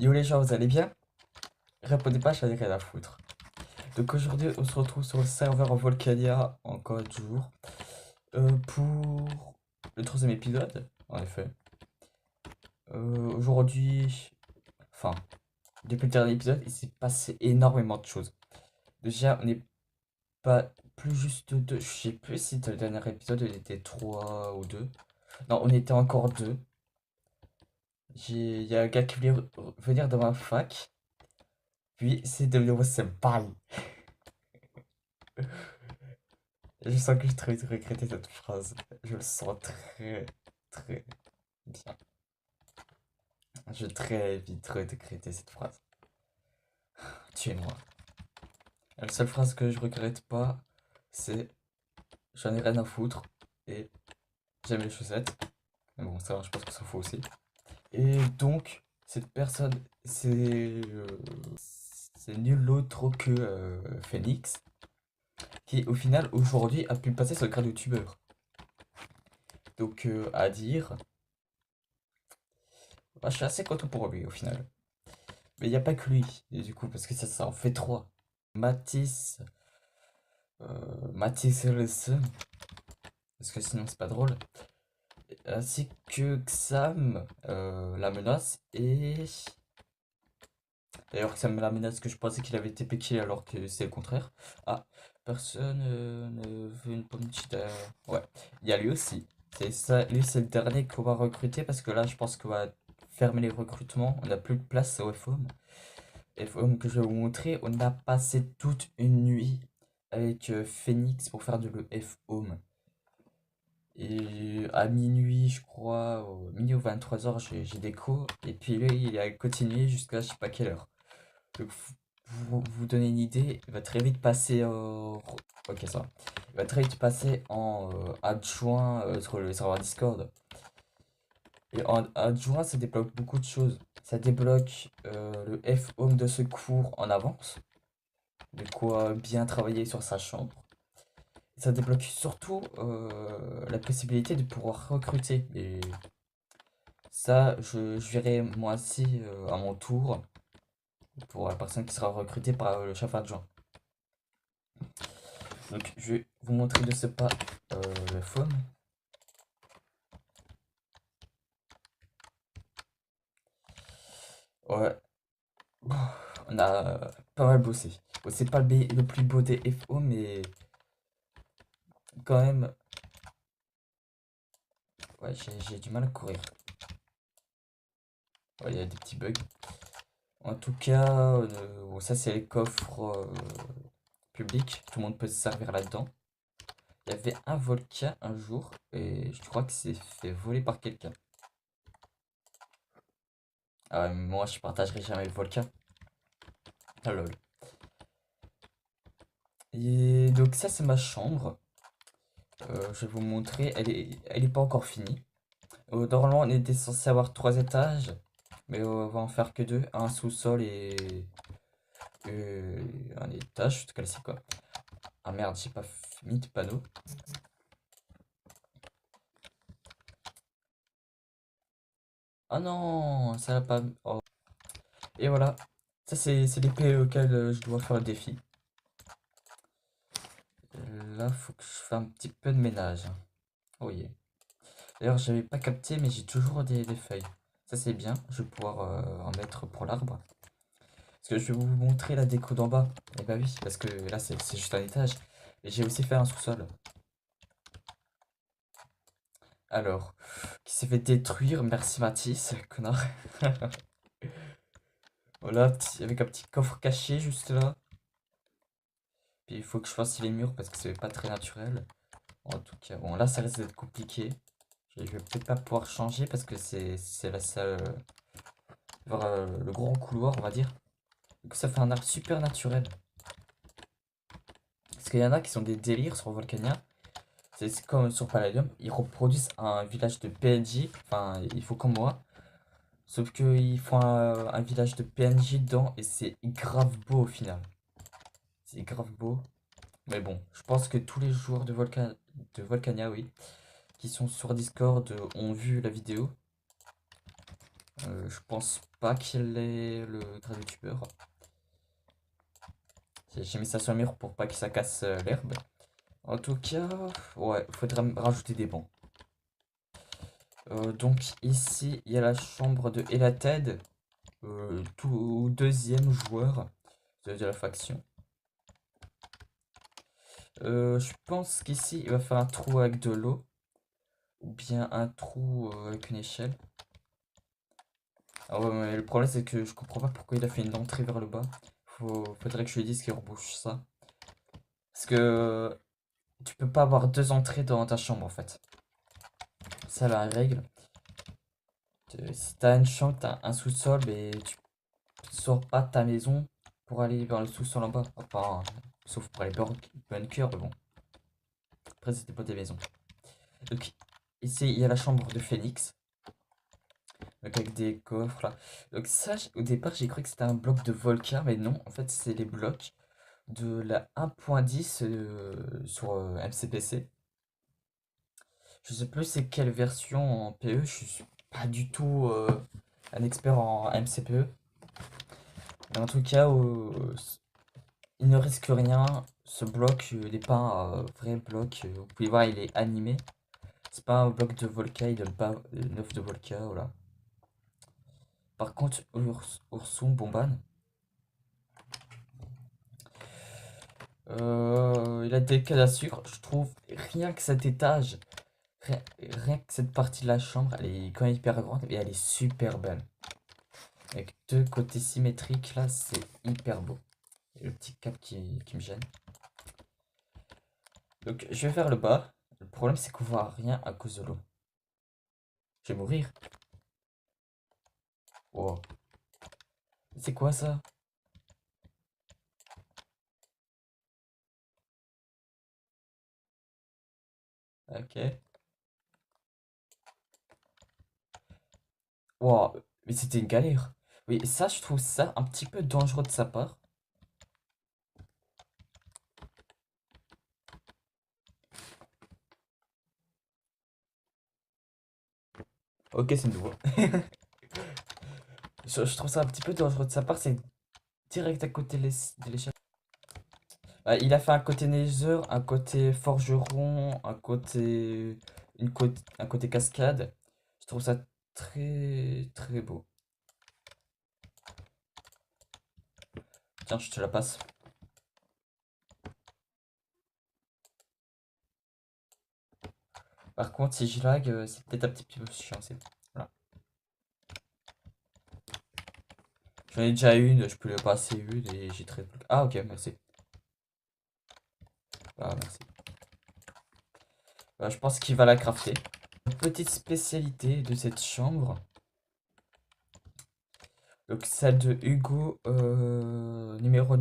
Yo les gens, vous allez bien? Répondez pas, j'en ai rien à foutre. Donc aujourd'hui, on se retrouve sur le serveur Volcania, encore un jour, pour le troisième épisode, en effet. Aujourd'hui, enfin, depuis le dernier épisode, il s'est passé énormément de choses. Déjà, on n'est pas plus juste deux, je sais plus si dans le dernier épisode, il était trois ou deux. Non, on était encore deux. Il y a un gars qui voulait venir dans ma fac, puis c'est devenu c'est bail. Je sens que je vais très vite regretter cette phrase. Je le sens très, très bien. Je vais très vite regretter cette phrase. Tuez-moi. La seule phrase que je regrette pas, c'est j'en ai rien à foutre et j'aime les chaussettes. Mais bon, ça, je pense que ça faut aussi. Et donc, cette personne, c'est nul autre que Phoenix, qui au final, aujourd'hui, a pu passer sur le grade youtubeur. Donc, à dire, bah, je suis assez content pour lui au final. Mais il n'y a pas que lui, et du coup, parce que ça en fait trois. Matisse, Matisse Relson, parce que sinon c'est pas drôle. Ainsi que Xam, la menace, et. D'ailleurs, Xam la menace, que je pensais qu'il avait été piqué alors que c'est le contraire. Ah, personne ne veut une pomme cheetah. Ouais, il y a lui aussi. C'est ça, lui c'est le dernier qu'on va recruter parce que là je pense qu'on va fermer les recrutements. On n'a plus de place au FOM. FOM que je vais vous montrer, on a passé toute une nuit avec Phoenix pour faire de le F-Home. Et à minuit, je crois, au minuit ou 23h, j'ai des cours. Et puis lui, il a continué jusqu'à je sais pas quelle heure. Donc, vous donner une idée, il va très vite passer ok, ça va. Il va très vite passer en adjoint sur le serveur Discord. Et en adjoint, ça débloque beaucoup de choses. Ça débloque le F-Home de secours en avance. De quoi bien travailler sur sa chambre. Ça débloque surtout la possibilité de pouvoir recruter. Et ça, je verrai moi aussi à mon tour pour la personne qui sera recrutée par le chef adjoint. Donc je vais vous montrer de ce pas le phone. Ouais, on a pas mal bossé. Bon, c'est pas le plus beau des FO, mais quand même, ouais, j'ai du mal à courir. Ouais, il y a des petits bugs. En tout cas, bon, ça c'est les coffres publics. Tout le monde peut se servir là-dedans. Il y avait un volcan un jour et je crois que c'est fait voler par quelqu'un. Ah ouais, moi je partagerai jamais le volcan. Ah lol. Et donc ça c'est ma chambre. Je vais vous montrer. Elle est pas encore finie. Normalement on était censé avoir trois étages. Mais on va en faire que deux. Un sous-sol et un étage. En tout cas c'est quoi. Ah merde, j'ai pas mis de panneau. Ah non, ça va pas. Oh. Et voilà. Ça c'est l'épée auquel je dois faire le défi. Là, faut que je fasse un petit peu de ménage. Oh yeah. D'ailleurs, j'avais pas capté, mais j'ai toujours des feuilles. Ça, c'est bien. Je vais pouvoir en mettre pour l'arbre. Parce que je vais vous montrer la déco d'en bas. Et bah oui, parce que là, c'est juste un étage. Et j'ai aussi fait un sous-sol. Alors, qui s'est fait détruire. Merci Mathis, connard. Voilà, avec un petit coffre caché juste là. Puis il faut que je fasse les murs parce que c'est pas très naturel. En tout cas, bon, là, ça risque d'être compliqué. Je vais peut-être pas pouvoir changer parce que c'est la salle. Vers le grand couloir, on va dire. Du coup, ça fait un art super naturel. Parce qu'il y en a qui sont des délires sur Volcania. C'est comme sur Palladium. Ils reproduisent un village de PNJ. Enfin, il faut comme moi. Sauf qu'ils font un village de PNJ dedans et c'est grave beau au final. C'est grave beau. Mais bon, je pense que tous les joueurs de Volcania, oui, qui sont sur Discord ont vu la vidéo. Je pense pas qu'il est le grade youtubeur. J'ai mis ça sur le mur pour pas que ça casse l'herbe. En tout cas, ouais, faudrait rajouter des bancs. Donc ici, il y a la chambre de Elated, tout deuxième joueur de la faction. Je pense qu'ici, il va faire un trou avec de l'eau, ou bien un trou avec une échelle. Ah ouais, mais le problème, c'est que je comprends pas pourquoi il a fait une entrée vers le bas. Faudrait que je lui dise qu'il rebouche ça. Parce que tu peux pas avoir deux entrées dans ta chambre, en fait. C'est la règle. Si t'as une chambre, t'as un sous-sol, mais tu sors pas de ta maison pour aller vers le sous-sol en bas. Enfin, sauf pour les bunkers, mais bon. Après, c'était pas tes maisons. Donc, ici, il y a la chambre de Phoenix. Donc, avec des coffres là. Donc, ça, au départ, j'ai cru que c'était un bloc de Volca, mais non, en fait, c'est les blocs de la 1.10 sur MCPC. Je sais plus c'est quelle version en PE, je suis pas du tout un expert en MCPE. Mais en tout cas, il ne risque rien. Ce bloc, il n'est pas un vrai bloc. Vous pouvez voir, il est animé. C'est pas un bloc de Volca, il donne pas 9 de Volca, voilà. Par contre, Ourson Bomban, il a des cannes à sucre. Je trouve rien que cet étage, rien, rien que cette partie de la chambre, elle est quand même hyper grande et elle est super belle. Avec deux côtés symétriques, là, c'est hyper beau. Et le petit cap qui me gêne. Donc, je vais faire le bas. Le problème, c'est qu'on voit rien à cause de l'eau. Je vais mourir. Wow. C'est quoi ça? Ok. Wow. Mais c'était une galère. Oui, ça, je trouve ça un petit peu dangereux de sa part. Ok, c'est nouveau. Je trouve ça un petit peu dangereux de sa part. C'est direct à côté de l'échelle. Il a fait un côté nether, un côté forgeron, un côté cascade. Je trouve ça très très beau. Tiens, je te la passe. Par contre, si je lag, c'est peut-être un petit peu chiant. Voilà. J'en ai déjà une, je peux lui passer une et j'ai très. Ah, ok, merci. Ah, merci. Je pense qu'il va la crafter. Petite spécialité de cette chambre. Donc celle de Hugo, numéro.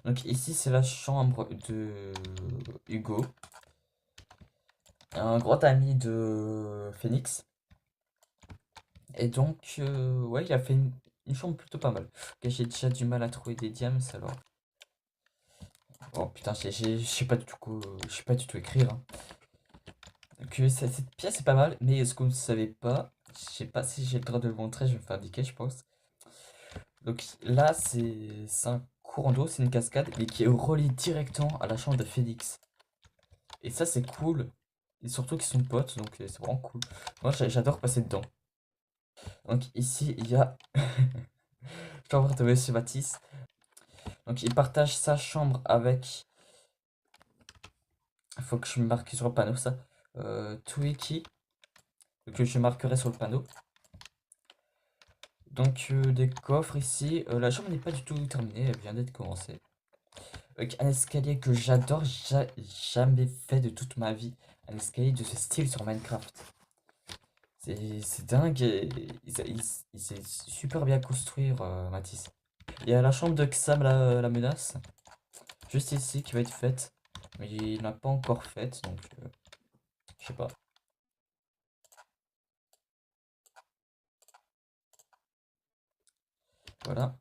Donc ici c'est la chambre de Hugo, un grand ami de Phoenix. Et donc ouais, il a fait une chambre plutôt pas mal. Ok, j'ai déjà du mal à trouver des diams alors. Oh putain, je sais pas du tout je sais pas du tout écrire, hein. Donc cette pièce est pas mal, mais ce que vous ne savez pas, je sais pas si j'ai le droit de le montrer, je vais me faire indiquer je pense. Donc là, c'est un courant d'eau, c'est une cascade, mais qui est relié directement à la chambre de Félix. Et ça, c'est cool. Et surtout qu'ils sont potes, donc c'est vraiment cool. Moi, j'adore passer dedans. Donc ici, il y a chambre de Monsieur Matisse. Donc il partage sa chambre avec. Il faut que je me marque sur le panneau ça. Twiki, que je marquerai sur le panneau. Donc des coffres ici. La chambre n'est pas du tout terminée, elle vient d'être commencée. Avec un escalier que j'adore, jamais fait de toute ma vie. Un escalier de ce style sur Minecraft. C'est dingue, il sait super bien construire, Mathis. Il y a la chambre de Xam, la menace, juste ici, qui va être faite. Mais il n'a pas encore faite, donc je sais pas. Voilà.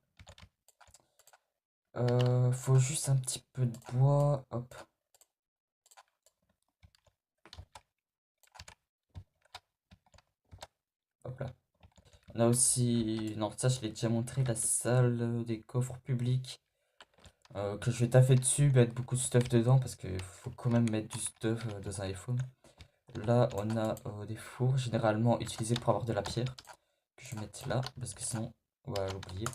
Faut juste un petit peu de bois, hop. Hop là. On a aussi, non ça je l'ai déjà montré, la salle des coffres publics. Que je vais taffer dessus, mettre beaucoup de stuff dedans parce qu'il faut quand même mettre du stuff dans un iPhone. Là on a des fours généralement utilisés pour avoir de la pierre. Que je vais mettre là parce que sinon on va l'oublier.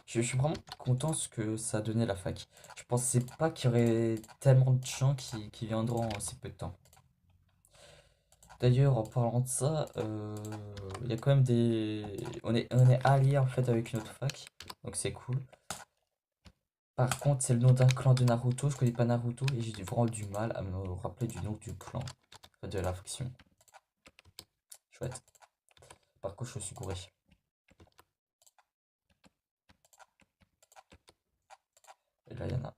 Je suis vraiment content ce que ça a donné la fac. Je pensais pas qu'il y aurait tellement de gens qui viendront en si peu de temps. D'ailleurs, en parlant de ça, il y a quand même des... On est alliés en fait avec une autre fac, donc c'est cool. Par contre, c'est le nom d'un clan de Naruto, je connais pas Naruto et j'ai vraiment du mal à me rappeler du nom du clan, enfin, de la faction. Chouette. Par contre, je suis gouré. Et là, il y en a.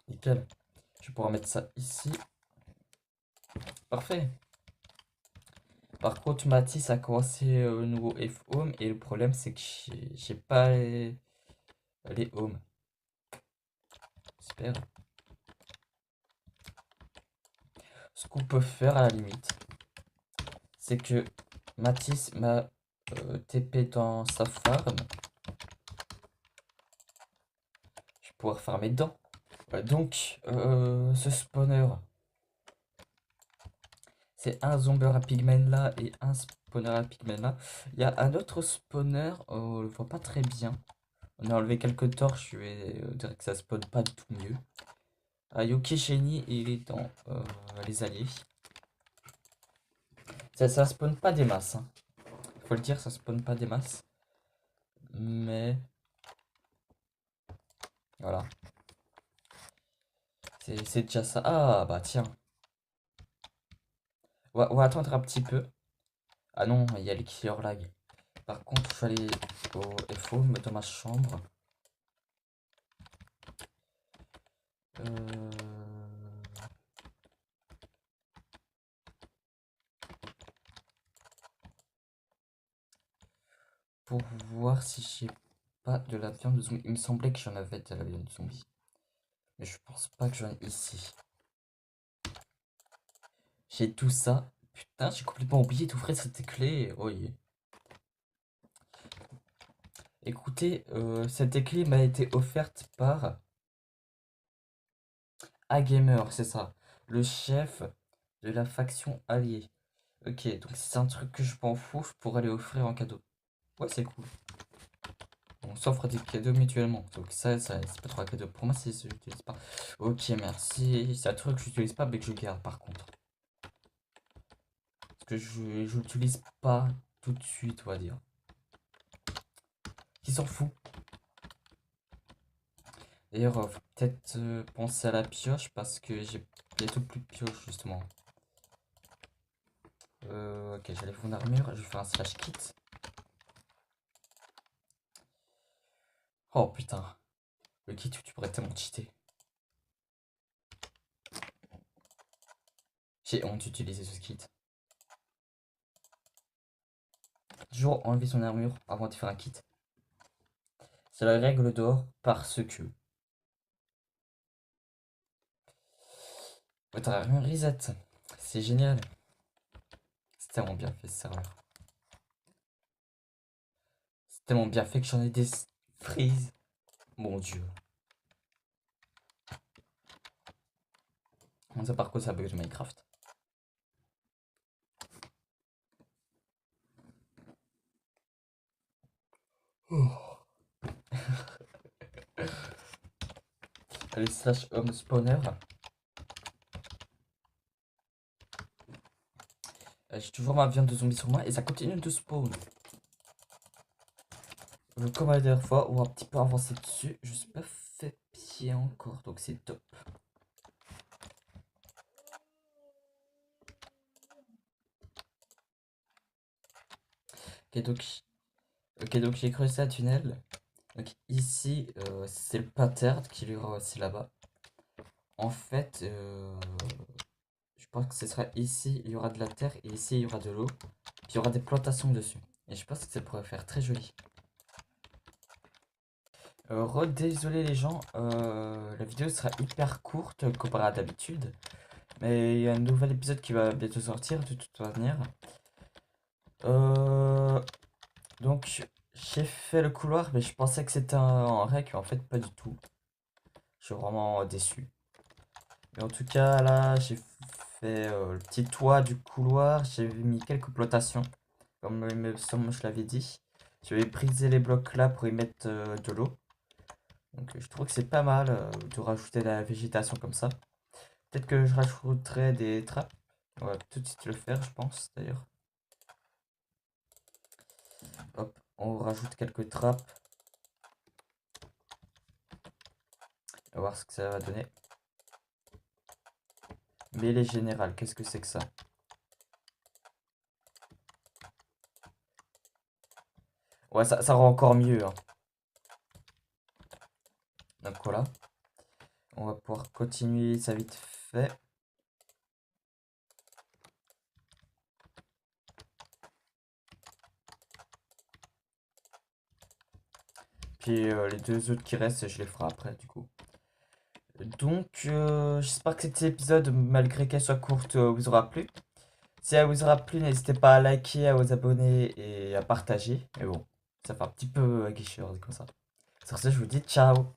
Nickel. Je vais pouvoir mettre ça ici. Parfait. Par contre, Matisse a commencé au nouveau F-Home et le problème c'est que j'ai pas les Home. Super. Ce qu'on peut faire à la limite, c'est que Matisse m'a TP dans sa farm. Je vais pouvoir farmer dedans. Donc, ce spawner, c'est un zomber à pigmen là et un spawner à pigmen là. Il y a un autre spawner, on le voit pas très bien. On a enlevé quelques torches, je vais dire que ça spawn pas du tout mieux. Ah, Yoki Sheni, il est dans les alliés. Ça spawn pas des masses, hein. Faut le dire, ça spawn pas des masses. Mais voilà. C'est déjà ça. Ah bah tiens. On va attendre un petit peu. Ah non, il y a les killer lag. Par contre, je vais aller au FO, me mettre dans ma chambre. Euh, Pour voir si j'ai pas de la viande de zombie. Il me semblait que j'en avais de la viande de zombie. Mais je pense pas que j'en ai ici. J'ai tout ça. Putain, j'ai complètement oublié d'ouvrir cette clé. Oh yeah. Écoutez, cette clé m'a été offerte par Agamer, c'est ça. Le chef de la faction alliée. Ok, donc si c'est un truc que je m'en fous, je pourrais les offrir en cadeau. Ouais, c'est cool. On s'offre des cadeaux mutuellement. Donc ça c'est pas trop un cadeau. Pour moi, c'est je l'utilise pas. Ok, merci. C'est un truc que j'utilise pas, mais que je garde par contre. Parce que je l'utilise pas tout de suite, on va dire. Qui s'en fout. D'ailleurs, faut peut-être penser à la pioche parce que j'ai bientôt plus de pioche justement. Ok, j'allais mon armure, je vais faire un slash kit. Oh putain, le kit, tu pourrais tellement cheater. J'ai honte d'utiliser ce kit. Toujours enlever son armure avant de faire un kit. C'est la règle d'or parce que. Votre armure reset. C'est génial. C'est tellement bien fait ce serveur. C'est tellement bien fait que j'en ai des freeze. Mon dieu. On sait par quoi ça bug de Minecraft. Oh. Allez, slash home spawner. J'ai toujours ma viande de zombie sur moi et ça continue de spawn. Comme la dernière fois, on va un petit peu avancer dessus. Je suis pas fait pied encore, donc c'est top. Ok, donc j'ai creusé un tunnel. Donc ici, c'est le pattern qui lui aura aussi là-bas. En fait, je pense que ce sera ici, il y aura de la terre et ici, il y aura de l'eau. Puis il y aura des plantations dessus. Et je pense que ça pourrait faire très joli. Désolé les gens, la vidéo sera hyper courte comparée à d'habitude. Mais il y a un nouvel épisode qui va bientôt sortir, de toute manière. Euh, donc, j'ai fait le couloir, mais je pensais que c'était en rec, mais en fait, pas du tout. Je suis vraiment déçu. Mais en tout cas, là, j'ai fait le petit toit du couloir. J'ai mis quelques plotations, comme il me semble, je l'avais dit. Je vais briser les blocs là pour y mettre de l'eau. Donc, je trouve que c'est pas mal de rajouter de la végétation comme ça. Peut-être que je rajouterai des trappes. On va tout de suite le faire, je pense, d'ailleurs. Hop, on rajoute quelques trappes. On va voir ce que ça va donner. Mêlée générale, qu'est-ce que c'est que ça? Ouais, ça rend encore mieux, hein. Donc voilà, on va pouvoir continuer ça vite fait. Puis les deux autres qui restent, je les ferai après, du coup. Donc, j'espère que cet épisode, malgré qu'elle soit courte, vous aura plu. Si elle vous aura plu, n'hésitez pas à liker, à vous abonner et à partager. Mais bon, ça fait un petit peu guicheur comme ça. Sur ce, je vous dis ciao!